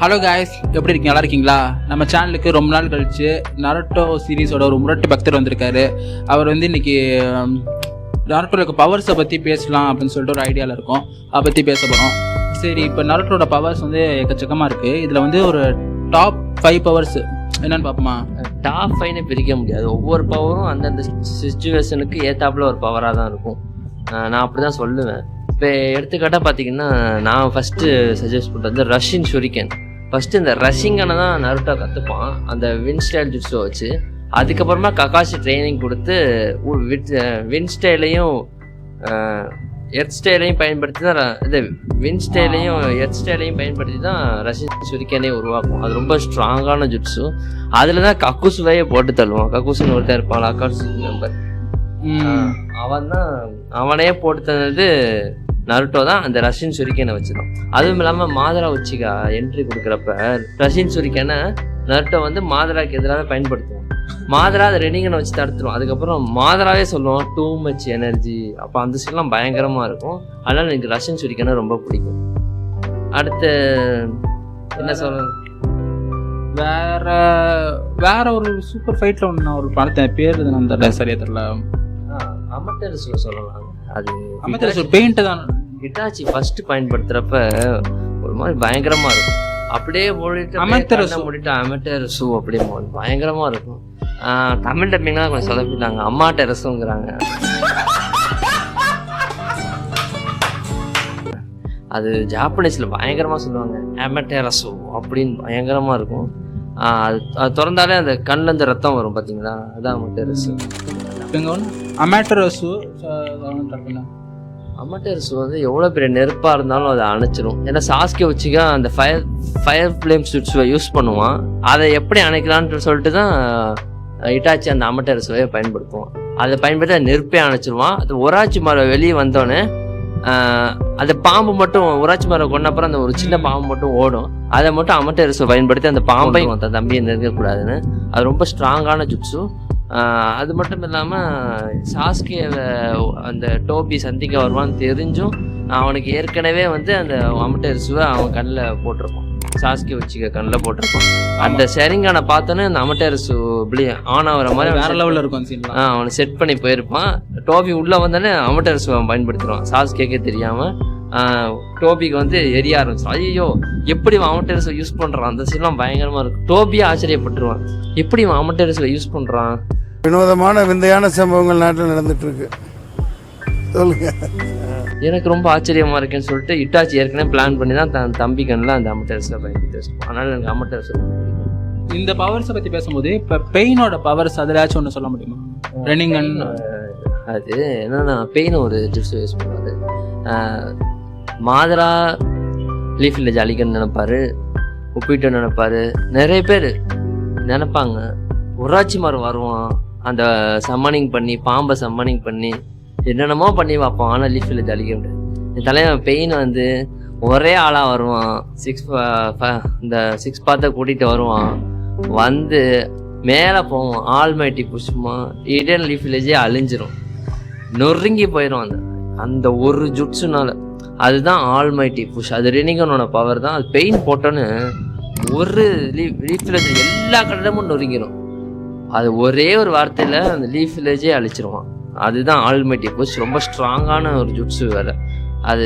Hello guys, எப்படி இருக்கீங்க? நல்லா இருக்கீங்களா? நம்ம சேனலுக்கு ரொம்ப நாள் கழிச்சு நருட்டோ சீரீஸோட ஒரு முரட்டு பக்தர் வந்திருக்காரு. அவர் இன்னைக்கு நருட்டோட பவர்ஸை பற்றி பேசலாம் அப்படின்னு சொல்லிட்டு ஒரு ஐடியாவில் இருக்கும். அதை பற்றி பேச போகிறோம். சரி, இப்போ நருட்டோட பவர்ஸ் எக்கச்சக்கமாக இருக்குது. இதில் ஒரு டாப் 5 பவர்ஸ் என்னன்னு பார்ப்போமா? டாப் 5 பிரிக்க முடியாது. ஒவ்வொரு பவரும் அந்தந்த சிச்சுவேஷனுக்கு ஏற்றாப்புல ஒரு பவராக தான் இருக்கும். நான் அப்படி தான் சொல்லுவேன். இப்போ எடுத்துக்காட்டாக பார்த்தீங்கன்னா, நான் ஃபஸ்ட்டு சஜஸ்ட் பண்ணுறது ரஷ்யன் ஷுரிக்கன். ஃபஸ்ட்டு இந்த ரஷ்யங்கனை தான் நருட்டோ கற்றுப்பான், அந்த வின் ஸ்டைல் ஜுட்ஸோ வச்சு. அதுக்கப்புறமா ககாஷி ட்ரைனிங் கொடுத்து வின் ஸ்டைலையும் எர்த் ஸ்டைலையும் பயன்படுத்தி தான் இது வின் ஸ்டைலையும் எர்த் ஸ்டைலையும் பயன்படுத்தி தான் ரஷ்யன் ஷுரிக்கனே உருவாக்கும். அது ரொம்ப ஸ்ட்ராங்கான ஜுட்ஸு. அதில் தான் கக்குசுவையே போட்டு தள்ளுவான். கக்குசுன்னு ஒருத்தர் இருப்பான், அக்காட்சி நம்பர். அவனே போட்டு தந்தது நருட்டோ தான், அந்த ரஷ்யன் ஷுரிக்கனை வச்சுதான். அதுவும் இல்லாமல் மாதரா உச்சிகா என்ட்ரி கொடுக்குறப்ப ரஷ்யன் ஷுரிக்கனை நருட்டோ மாதராக்கு எதிராக பயன்படுத்துவான். மாதரா அதை ரெனிங்கனை வச்சு தடுத்துரும். அதுக்கப்புறம் மாதராவே சொல்லுவான் டூ மச் எனர்ஜி. அப்போ அந்த சீன்லாம் பயங்கரமாக இருக்கும். அதனால் எனக்கு ரஷ்யன் ஷுரிக்கனை ரொம்ப பிடிக்கும். அடுத்து என்ன சொல்ற, வேற ஒரு சூப்பர் ஃபைட்ல ஒன்று ஒரு படத்தை பேர் அந்த சரியா தெரியல. அமட்டர்ஸு சொல்லலாம். அது அமட்டர்ஸு பெயிண்ட் தான். ஹிட்டாச்சி ஃபர்ஸ்ட் பயன்படுத்துறப்ப ஒரு மாதிரி பயங்கரமா இருக்கும். அப்படியே மூடிட்டு அமட்டர்ஸு அப்படியே பயங்கரமா இருக்கும். தமிழ் டப்பிங்லாம் கொஞ்சம் சொதப்பிட்டாங்க, அம்மாட்டரசுங்கிறாங்க. அது ஜாப்பனீஸ்ல பயங்கரமா சொல்லுவாங்க அமட்டரசு அப்படின்னு, பயங்கரமா இருக்கும். அது திறந்தாலே அந்த கண்ணில் இந்த ரத்தம் வரும் பார்த்தீங்களா, அதான் அமட்டரசு. அமட்டரசு எவ்வளோ பெரிய நெருப்பாக இருந்தாலும் அதை அணைச்சிரும். ஏன்னா சாஸ்கே உச்சிகா அந்த ஃபயர் ஃப்ளேம் சுவிட்சுவை யூஸ் பண்ணுவான். அதை எப்படி அணைக்கலான்னு சொல்லிட்டு தான் இட்டாச்சி அந்த அமட்டரசுவை பயன்படுத்துவான். அதை பயன்படுத்தி நெருப்பே அணைச்சிருவான். அது ஒராச்சி மரம் வெளியே வந்தோடனே அந்த பாம்பு மட்டும், ஊராட்சி மரம் கொண்டப்புறம் அந்த ஒரு சின்ன பாம்பு மட்டும் ஓடும். அதை மட்டும் அமட்டரசு பயன்படுத்தி அந்த பாம்பை அந்த தம்பியை நெருக்கக்கூடாதுன்னு. அது ரொம்ப ஸ்ட்ராங்கான ஜுட்ஸு. அது மட்டும் இல்லாமல் சாஸ்கே அந்த டோபி சந்திக்க வருவான்னு தெரிஞ்சும் அவனுக்கு ஏற்கனவே அந்த அமட்டரசுவை அவன் கண்ணில் போட்டிருப்பான். சாஸ்கே வச்சுக்க கண்ணில் போட்டிருப்பான். அந்த ஷெரிங்கானை பார்த்தோன்னே அந்த அமட்டரசு இப்படி ஆன் ஆகிற மாதிரி வேற லெவலில் இருக்கும். அவனை செட் பண்ணி போயிருப்பான். டோபி உள்ளே வந்தோடனே அமட்டரசு அவன் பயன்படுத்திடுவான். சாஸ்கேக்கே தெரியாமல் டோபிக்கு எரிய ஆரம்பிச்சிடும். ஐயோ, எப்படி அவன் அமட்டரசை யூஸ் பண்ணுறான், அந்த சீன்லாம் பயங்கரமாக இருக்கும். டோபியே ஆச்சரியப்பட்டுருவான், எப்படி அவன் அமட்டரசை யூஸ் பண்ணுறான். வினோதமான விந்தையான சம்பவங்கள் நாட்டில் நடந்துட்டு இருக்கு. சொல்லுங்க. எனக்கு ரொம்ப ஆச்சரியமா இருக்குன்னு சொல்லிட்டு இட்டாச்சி ஏற்கனவே பிளான் பண்ணி தான் தன் தம்பி கண்ணில் அந்த அமட்டரஸை பயன்படுத்தி வச்சுருப்போம். அதனால எனக்கு அமட்டரஸ். இந்த பவர்ஸை பற்றி பேசும்போது இப்போ பெயினோட பவர்ஸ் அதிலாச்சும் ஒன்று சொல்ல முடியுமா? ரெனிங்கன் அது என்னன்னா, பெயின் ஒரு ஜூஸ் யூஸ் பண்ணுவாரு. மாதரா லீஃப் வில்லேஜ் அழிக்கன்னு நினைப்பாரு, ஒப்பிட்டு நினைப்பாரு. நிறைய பேர் நினைப்பாங்க ஊராட்சி மரம் வருவான், அந்த சம்மனிங் பண்ணி பாம்பை சம்மனிங் பண்ணி என்னென்னமோ பண்ணி பார்ப்போம். ஆனால் லீஃப் வில்லேஜ் அழிக்க முடியாது. என் தலைவன் பெயின் ஒரே ஆளாக வருவான். இந்த 6 பாத்தை கூட்டிகிட்டு வருவான். மேலே போவான். ஆல்மைட்டி புஷ்மா இடன் லீஃப் வில்லேஜே அழிஞ்சிரும், நொறுங்கி போயிடும் அந்த ஒரு ஜுட்ஸுனால. அதுதான் ஆல்மைட்டி புஷ். அது ரெனிங்கனோட பவர் தான். அது பெயின் போட்டோன்னு ஒரு லீஃப் வில்லேஜ் எல்லா கட்டடமும் நொறுங்கிடும். அது ஒரே ஒரு வார்த்தையில் அந்த லீஃப் வில்லேஜே அழிச்சிருவான். அதுதான் ஆல்மைட்டி புஷ். ரொம்ப ஸ்ட்ராங்கான ஒரு ஜுட்ஸு வேலை. அது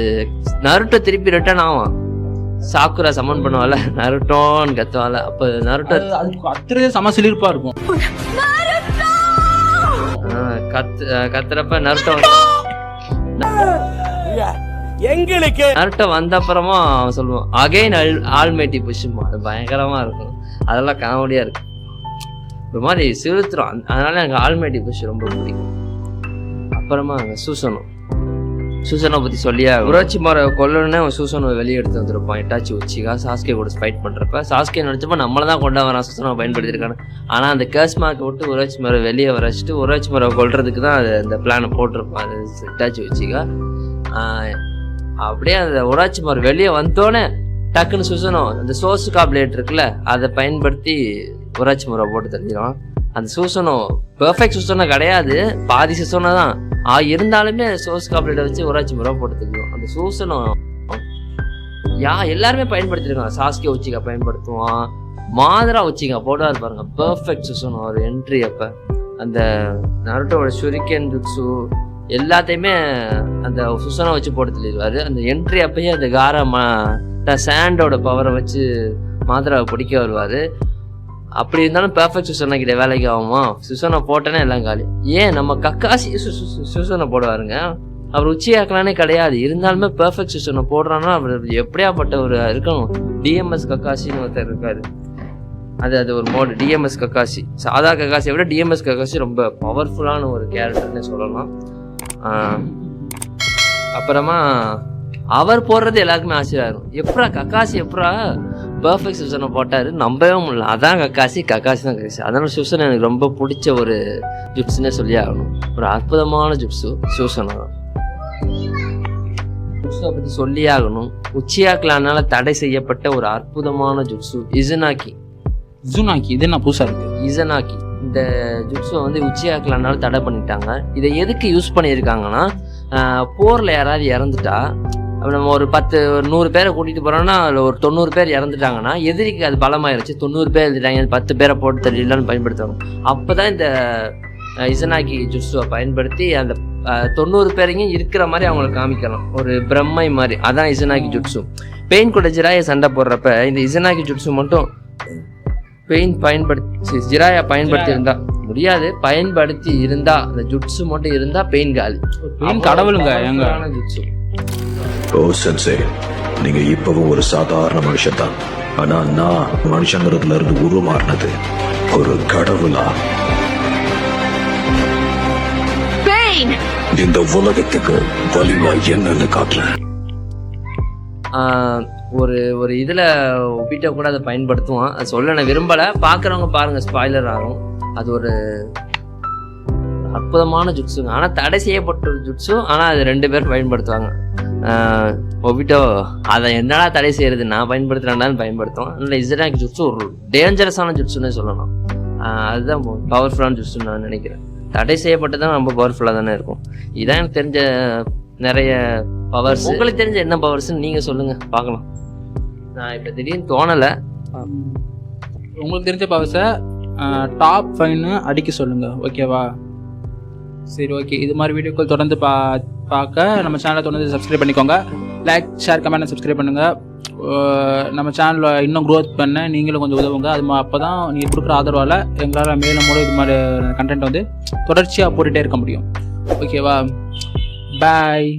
நருட்டோ திருப்பி ரிட்டர்ன் ஆவான். சாக்குரா சமன் பண்ணுவாள், நருட்டோன்னு கத்துவாள். அப்போ நருட்டோ கத்துறதே சமசிலிருப்பா இருக்கும். கத்துறப்ப நருட்டோ நருட்டோ வந்த அப்புறமா அவன் சொல்லுவான் அகைன் ஆல்மைட்டி புஷ்மா. அது பயங்கரமா இருக்கும். அதெல்லாம் காமெடியா இருக்கு, ஒரு மாதிரி சிறுத்துரும். அதனால எனக்கு ஆல்மைட்டி புஷ் ரொம்ப பிடிக்கும். அப்புறமா சூசனோ பற்றி சொல்லியா, உராட்சி மரம் கொல்லணுன்னே அவன் சூசனோ வெளியே எடுத்து வந்துருப்பான். இட்டாச்சி உச்சிகா சாஸ்கே கூட ஃபைட் பண்ணுறப்ப சாஸ்கே நினச்சப்போ நம்மளை தான் கொண்டு வரான், சூசனோ பயன்படுத்தியிருக்காங்க. ஆனால் அந்த கேஸ் மார்க்கை விட்டு உராட்சி மரம் வெளியே வரைச்சிட்டு உராட்சி மரம் கொல்றதுக்கு தான் அது அந்த பிளானை போட்டிருப்பான் அது இட்டாச்சி உச்சிகா. அப்படியே அந்த உராட்சி மரம் வெளியே வந்தோடனே டக்குன்னு சூசனோ அந்த சோசுகா பிளேட் இருக்குல்ல, அதை பயன்படுத்தி உராட்சி மரம் போட்டு தள்ளிடும். அந்த சூசனோ பெர்ஃபெக்ட் சூசனோ கிடையாது, பாதி சூசனோ தான். இருந்தாலுமே சோஸ் காப்லேட்டை வச்சு ஊராட்சி முறை போட்டு தெரியும். அந்த சூசனம் எல்லாருமே பயன்படுத்திருக்காங்க. சாஸ்கே உச்சிகா பயன்படுத்துவான், மாதரா உச்சிகா போடுவார் பாருங்க, பெர்ஃபெக்ட் சுசுனோ ஒரு என்ட்ரி. அப்போ அந்த நருட்டோட ஷுரிக்கன் ஜுட்ஸு எல்லாத்தையுமே அந்த சுசனை வச்சு போட சொல்லிடுவார். அந்த என்ட்ரி அப்பயே அந்த சாண்டோட பவரை வச்சு மாதராவை பிடிக்க வருவார். அப்படி இருந்தாலும் பெர்ஃபெக்ட் சுசனை கிட்ட வேலைக்கு ஆகுமா? சுசனை போட்டேன்னா எல்லாம் காலி. ஏன் நம்ம கக்காசி சுசனை போடுவாருங்க, அவர் உச்சியாக்கலானே கிடையாது. இருந்தாலுமே பெர்ஃபெக்ட் சுசனை போடுறான்னா அவர் எப்படியாப்பட்ட ஒரு இருக்கணும். டிஎம்எஸ் கக்காசின்னு ஒருத்தர் இருக்காரு, அது ஒரு மோடு. டிஎம்எஸ் கக்காசி சாதா கக்காசியை விட டிஎம்எஸ் கக்காசி ரொம்ப பவர்ஃபுல்லான ஒரு கேரக்டர்னே சொல்லலாம். அப்புறமா அவர் போடுறது எல்லாருக்குமே ஆச்சரியம் இருக்கும். எப்படா கக்காசி எப்படா பெர்ஃபெக்ட் சுசனை போட்டார், நம்பவே முடியல. அதான் கக்காசி தான் கக்காசி. அதனால சுசன் எனக்கு ரொம்ப பிடிச்ச ஒரு ஜுட்ஸுன்னே சொல்லி ஆகணும். ஒரு அற்புதமான ஜுட்ஸு சுசனை தான். ஜுட்ஸை பற்றி சொல்லி ஆகணும். உச்சியாக்கலானால தடை செய்யப்பட்ட ஒரு அற்புதமான ஜுட்ஸு இசுனாக்கி. இது என்ன புதுசாக இருக்குது? இசனாக்கி இந்த ஜுட்ஸை வந்து உச்சியாக்கலானால தடை பண்ணிட்டாங்க. இதை எதுக்கு யூஸ் பண்ணியிருக்காங்கன்னா, போரில் யாராவது இறந்துட்டா, நம்ம ஒரு 100 பேரை கூட்டிகிட்டு போகிறோன்னா அதில் ஒரு 90 பேர் இறந்துட்டாங்கன்னா எதிரிக்கு அது பலமாயிருச்சு. 90 பேர் எழுதிட்டாங்க, 10 பேரை போட்டு தெரியலன்னு பயன்படுத்துவாங்க. அப்போ தான் இந்த இசனாக்கி ஜுட்ஸுவை பயன்படுத்தி அந்த 90 பேரையும் இருக்கிற மாதிரி அவங்களுக்கு காமிக்கலாம், ஒரு பிரம்மை மாதிரி. அதான் இசனாக்கி ஜுட்ஸு. பெயின் கூட ஜிராயை சண்டை போடுறப்ப இந்த இசனாக்கி ஜுட்ஸு மட்டும் ஜிராயா பயன்படுத்தி இருந்தா முடியாது, பயன்படுத்தி இருந்தா அந்த ஜுட்ஸு மட்டும் இருந்தா பெயின் காலி. கடவுளுங்க எங்க ஜுட்ஸு. ஓ சென்சே, நீங்க இப்பவும் ஒரு சாதாரண மனுஷன் தான். ஆனா நான் மனுஷங்கிறதுல இருந்து உருமாறினது ஒரு கடவுளா. இந்த உலகத்துக்கு வலிமை என்னன்னு காட்டுறேன். ஒரு இதில் ஒப்பிட்ட கூட அதை பயன்படுத்துவான். அது சொல்ல நான் விரும்பலை, பார்க்குறவங்க பாருங்கள், ஸ்பாய்லர் ஆகும். அது ஒரு அற்புதமான ஜுட்ஸுங்க. ஆனால் தடை செய்யப்பட்ட ஒரு ஜுட்ஸும். ஆனால் அது 2 பேர் பயன்படுத்துவாங்க. ஒபிட்டோ அதை என்னடா தடை செய்யறது, நான் பயன்படுத்துகிறேன்டான்னு பயன்படுத்துவோம். அதனால் இசனாக்கி ஜுட்ஸு ஒரு டேஞ்சரஸான ஜுட்ஸுன்னே சொல்லலாம். அதுதான் பவர்ஃபுல்லான ஜுட்ஸுன்னு நான் நினைக்கிறேன். தடை செய்யப்பட்டதான் ரொம்ப பவர்ஃபுல்லாக தானே இருக்கும். இதான் எனக்கு தெரிஞ்ச நிறைய பவர்ஸ். உங்களுக்கு தெரிஞ்ச என்ன பவர்ஸ்ன்னு நீங்கள் சொல்லுங்கள் பார்க்கலாம். நான் இப்போ திடீர்னு தோணலை. உங்களுக்கு தெரிஞ்ச பவர்ஸை டாப் 5 அடிக்க சொல்லுங்கள், ஓகேவா? சரி, ஓகே. இது மாதிரி வீடியோக்கள் தொடர்ந்து பார்க்க நம்ம சேனலை தொடர்ந்து சப்ஸ்கிரைப் பண்ணிக்கோங்க. லைக், ஷேர், கமெண்ட், சப்ஸ்கிரைப் பண்ணுங்கள். நம்ம சேனலில் இன்னும் க்ரோத் பண்ண நீங்களும் கொஞ்சம் உதவுங்க. அப்போ தான் நீங்கள் கொடுக்குற ஆதரவால் எங்களால் மேலும் கூட இது மாதிரி கண்டென்ட் வந்து தொடர்ச்சியாக போட்டுகிட்டே இருக்க முடியும், ஓகேவா? பாய்.